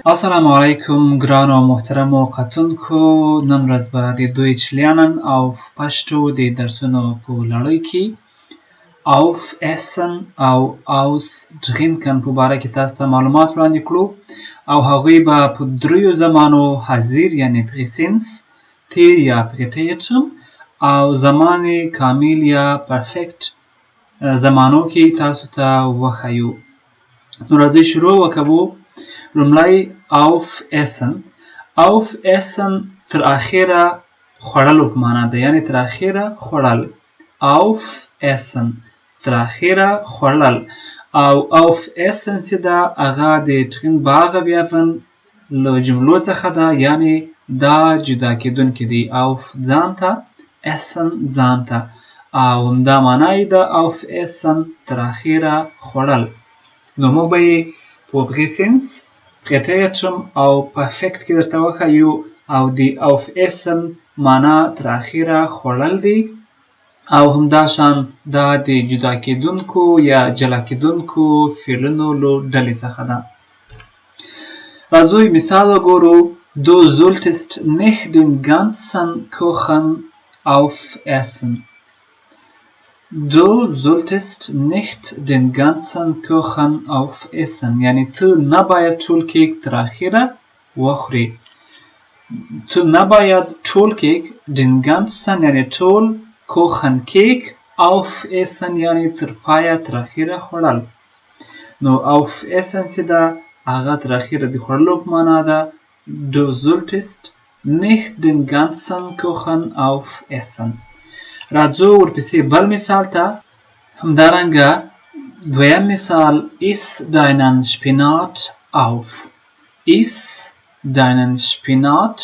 Assalamu alaikum ګرانو او محترمو کتونکو. نن ورځ به د دویچ lernen auf پښتو د درسونو په لړۍ کې auf essen او aus trinken په باره کې تاسو ته معلومات وړاندې کړو او هغوی به په دریو زمانو حاضر یعنی پریسنس، تیر یا پریتیرچم او زمان کامل یا پرفکت زمانو کې تاسو ته وښیو. نو راځئ شروع وکړو. لومړی auf essen. auf essen تر اخره خوړلو په معنا ده، یعنی تر اخره خوړل. auf essen تر اخره خوړل. او auf essen چې ده هغه د trin باغه بیافن له جملو څخه ده، یعنی دا جدا کېدونکی دی. auf ځان ته، essen ځان ته، او همدا معنا یې ده auf essen تر اخره خوړل. نو موږ به یې په پریسنس، پریتیرچم او پرفکت کې درته وښیو او د auf essen معنا تر اخره خوړل دی او همداشان دا د جدا کېدونکو یا جلا کېدونکو فعلونو له ډلې څخه ده. راځئ مثال وګورو. Du solltest nicht den ganzen Kuchen aufessen. Du solltest nicht den ganzen Kuchen aufessen. یعنی تو نباید ټول کیک تر اخره وخوري. تو نباید ټول کیک den ganzen یعنی ټول Kuchen کیک aufessen یعنی تر پایه تر اخره خوړل. نو aufessen چې ده هغه تر اخره د خوړلو په معنا ده. Du solltest nicht den ganzen Kuchen aufessen. راځو ورپسې بل مثال ته. همدارنګه دویم مثال iss deinen Spinat auf. iss deinen Spinat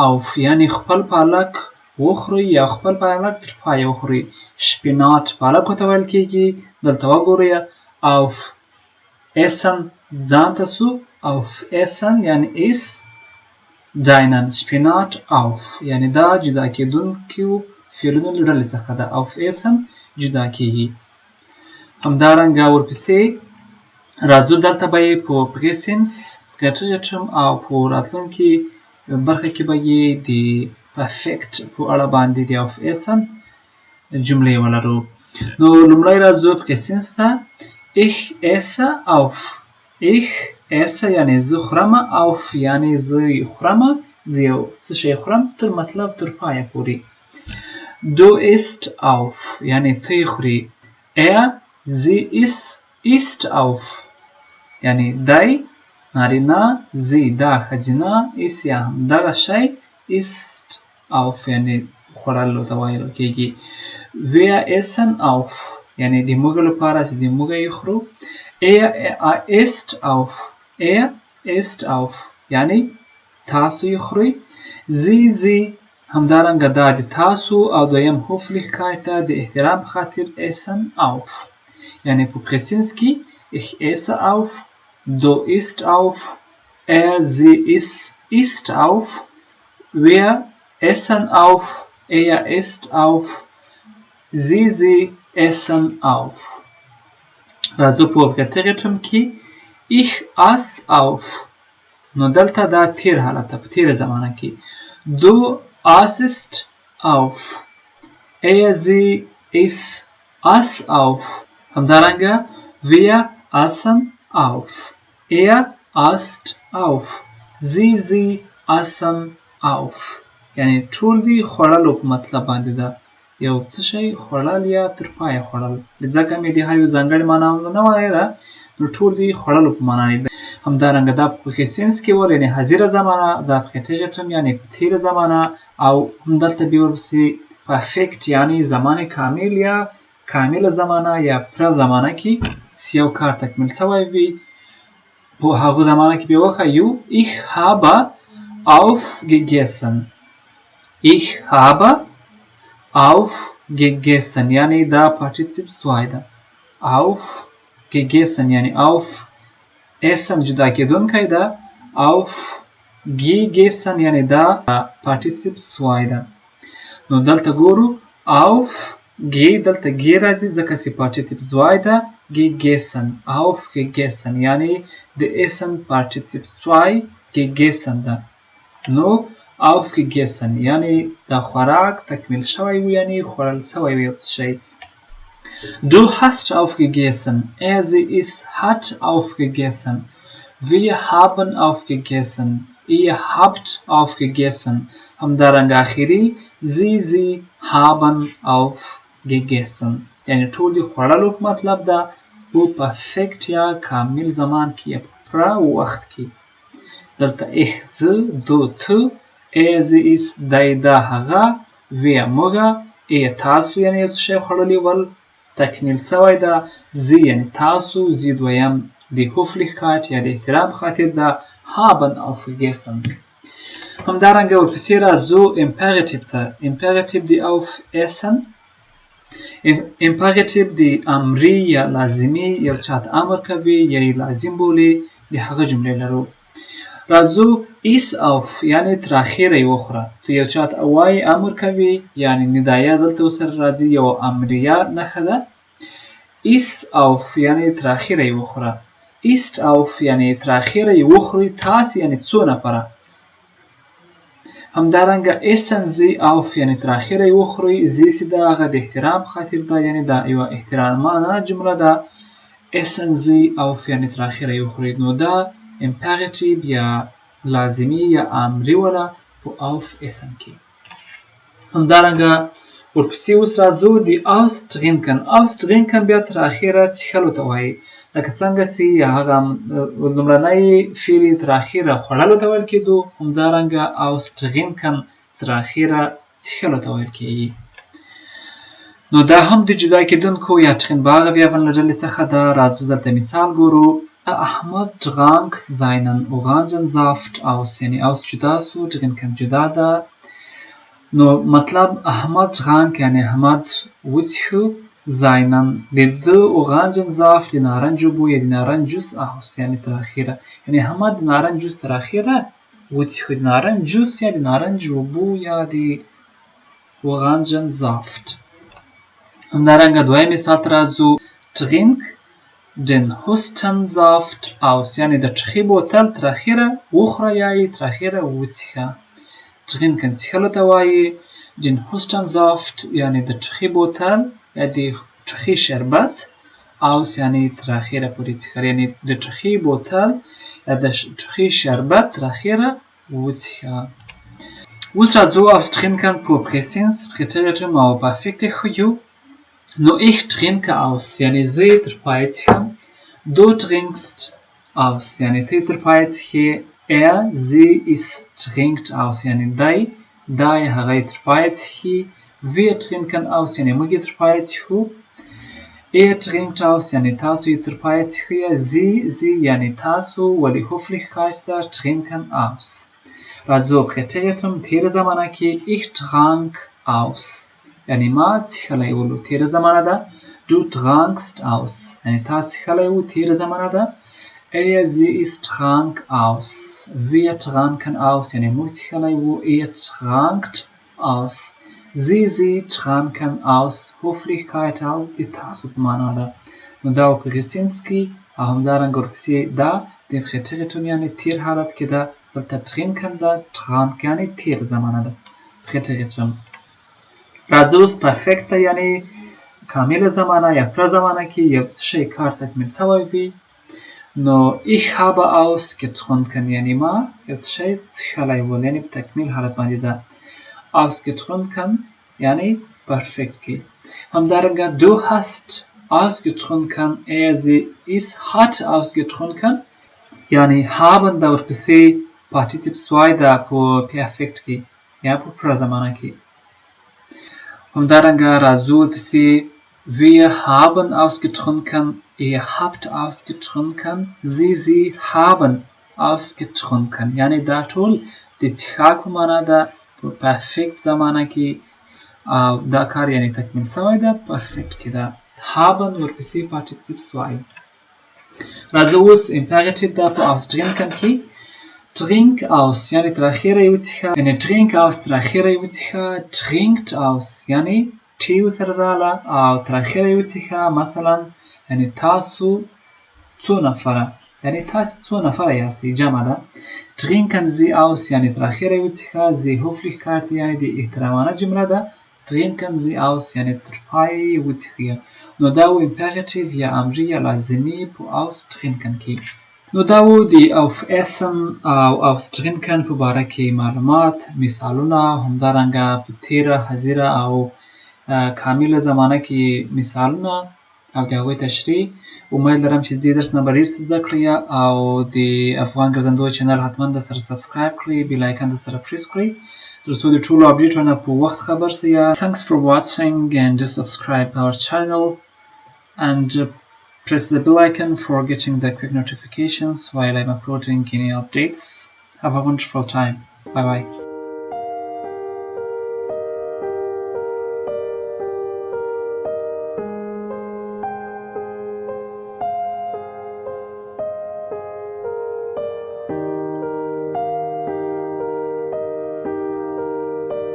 auf یعنی خپل پالک وخورئ یا خپل پالک تر پایه وخورئ. شپینات پالک ورته ویل کېږي. دلته وګورئ auf essen ځان ته سو. auf essen یعنی iss deinen Spinat auf یعنی دا جدا کېدونکو فعلونو له ډلې څخه ده. auf essen جدا کېږي. همدارنګه ورپسې راځو دلته به یې په پریسنس، پریتیرچم او په راتلونکي برخه کې به یې د پرفکت په اړه باندې د auf essen جملې ولرو. نو لومړی راځو پریسنس ته. ich esse auf. ich esse یعنی زه خورم. auf یعنی زه خورم، زه یو څه شی خورم تر مطلب تر پایه پورې. Du isst auf یعنی ته خوري. sie isst auf یعنی دی نارینه، زی دا ښځینه، is یا همدغه شی isst auf یعنی خوړلو ته ویل کېږي. wir essen auf یعنی د موږ لپاره چې د موږ یې خورو. er isst auf یعنی تاسو یې خورئ. sie همدارنګه دا د تاسو او دویم höflichkeit ته د احترام په خاطر essen auf یعنی په پریسنس کې ich esse auf, du isst auf, sie isst auf, wir essen auf, er isst auf, sie essen auf. راځو په پریتیرچم کې ich aß auf. نو دلته دا تیر حالت په تیر زمانه کې. du aßest auf. sie aß auf. همدارنګه wir aßen auf. aßt auf. sie aßen auf یعنی ټول دی خوړلو په مطلب باندې ده. یو څه شی خوړل یا تر پایه خوړل. ځکه مې د هر یو ځانګړې معنا نه وایله، نو ټول دی خوړلو په معنا ده. همدارنګه دا په پریسنس کې ول یعنی حاضره زمانه، دا پریتیرچم یعنی په تیره زمانه، او همدلته بیا ورپسې پرفکت یعنی زمان کامل یا کامل زمانه یا پر زمانه کې چې یو کار تکمیل شوی وي. په هغه زمانه کې بیا وښیو ich habe aufgegessen. ich habe aufgegessen یعنی دا پارټیسیپ سوای ده. aufgegessen یعنی auf essen جدا کېدونکی ده. aufgegessen یعنی دا پارټیسیپ سوای ده. نو دلته ګورو auf دلته ګی راځي ځکه چې پارټیسیپ سوای ده. gegessen aufgegessen یعنی د essen پارټیسیپ سوای gegessen ده. نو aufgegessen یعنی د خوراک تکمیل شوی و یعنی خوړل شوی وي شی. Du hast aufgegessen. Sie ist hat aufgegessen. Wir haben aufgegessen. Ihr habt aufgegessen. همدارنګه اخیری sie haben aufgegessen. یعنی ټول خوړلو مطلب ده په پرفیکټ یا کامل زمان کې یا پوره وخت کې. دلته زه دو ته sie ist دی دا هغه wir موږ تاسو یعنی یو څه خوړلی ول تکمیل شوی ده. sie یعنی تاسو sie دویم د Höflichkeit یا د احترام خاطر ده haben aufgegessen. همدارنګه ورپسې راځو imperative ته. imperative دی auf essen. imperative دی امری یا لازمی یو چاته امر کوي یا لازم بولي د هغه جملې لرو. راځو is auf یعنی تر اخیره یې وخوره. تو یو چاته وایي امر کوي یعنی ندایه دلته ورسره راځي یو امریه نښه ده. is auf یعنی تر اخیره یې وخوره. ist auf یعنی تر اخیره یې وخوري تاسو یعنی څو نفره. همدارنګه essen Sie auf یعنی تر اخیره یې وخوري. sie د هغه د احترام خاطر ده یعنی دا یو احترامانه جمله ده. essen Sie auf یعنی تر اخیره یې وخوري. نو دا imperative یا لازمی یا امری ولا په auf essen کې. همدارنګه ورپسې اوس راځو د austrinken. austrinken بیا تر اخیره څښلو ته وایي. لکه څنګه چې هغه لومړنی فعل تر اخیره خوړلو ته ویل کېدو همدارنګه austrinken تر اخیره څښلو ته ویل کېږي. نو دا هم د جدا کېدونکو یا Triebhaare werden له ډلې څخه ده. راځو دلته مثال ګورو. Ahmad trank seinen Orangensaft aus یعنی aus جدا سو trinken جدا ده. نو مطلب احمد trank یعنی احمد وڅښو seinen د Orangensaft د نارنج بو یا د نارنج جوس aus یعنی تر اخیره یعنی احمد د نارنج جوس تر اخیره وڅښو. د نارنج جوس یا د نارنج بو یا د Orangensaft. همدارنګه دویم مثال ته راځو. Trink den Hustensaft aus یعنی د ټخي بوتل تر اخیره وخوره یا یې تر اخیره وڅښه. trinken څښلو ته وایي. den Hustensaft یعنی د ټخي بوتل یا د ټخي شربت aus یعنی تر اخیره پورې څښل یعنی د ټخي بوتل یا د ټخي شربت تر اخیره وڅښه. اوس راځو austrinken په presens Präteritum او perfekte نو ich trinke aus یعنی زه تر پای څښم. du trinkst aus یعنی ته تر پای څښې. sie es trinkt aus یعنی دی هغه تر پای څښي. wir trinken aus یعنی موږ تر پای څښو. trinkt aus یعنی تاسو تر پای څښئ. sie یعنی تاسو ولی Höflichkeit ده trinken aus. راځو Präteritum تیره زمانه کې. ich trank aus یعنی ما څښلی ولو تیره زمانه ده. du trankst aus یعنی تا څښلی و تیره زمانه ده. sie es trank aus. wir tranken aus یعنی موږ څښلی و. trankt aus. sie tranken aus. Höflichkeit او د تاسو په معنا ده. نو دا په presens کې او همدارنګه ورپسې دا د Präteritum یعنی تیر حالت کې ده. دلته trinken ده. trank یعنی تیر زمانه ده. Präteritum. راځو اوس پرفکټه یعنی کامله زمانه یا پر زمانه کې یو شی کار تکمیل شوی وي. نو ich habe ausgetrunken یعنی ما یو شی څښلی ول یعنی په تکمیل حالت باندې ده. ausgetrunken یعنی پرفکټ کې. همدارنګه du hast ausgetrunken. sie es hat ausgetrunken یعنی haben دا ورپسې partizip 2 ده په پرفکټ کې یا په پر زمانه کې. همدارنګه راځو ورپسې. wir haben ausgetrunken. ihr habt ausgetrunken. sie haben ausgetrunken یعنی دا ټول د څښاک په معنا ده په پرفکټ زمانه کې او دا کار یعنی تکمیل شوی ده پرفکټ کې ده. haben ورپسې partizip 2. راځو اوس imperative ده په austrinken کې. trink aus یعنی تر اخیره یې وڅښه یعنی drink aus تر اخیره یې وڅښه. trinkt aus یعنی ټي ورسره راغله او تر اخیره یې وڅښه. مثلا یعنی تاسو څو نفره یعنی تاسو څو نفر یاستئ جمع ده. Trinken Sie aus یعنی تر اخره وڅښه. Sie Höflichkeit یعنی د احترامانه جمله ده. Trinken Sie aus یعنی تر پای وڅښه. نو دا و imperative یا امری یا لازمی په aus trinken کې. نو دا و د auf essen او auf trinken په باره کې معلومات، مثالونه، همدارنګه په تیره، حاضره او کامله زمانه کې مثالونه او د هغوی تشریح. امید لرم چې دې درس نه به ډېر څه زده کړئ او د افغان ګرځندوی چینل حتما د سره سبسکرایب کړئ، بیل آیکن د سره پریس کړئ تر څو د ټولو اپډیټونو په وخت خبر شئ. Thanks for watching and do subscribe our channel and press the bell icon for getting the quick notifications while I'm uploading any updates. Have a wonderful time. Bye bye.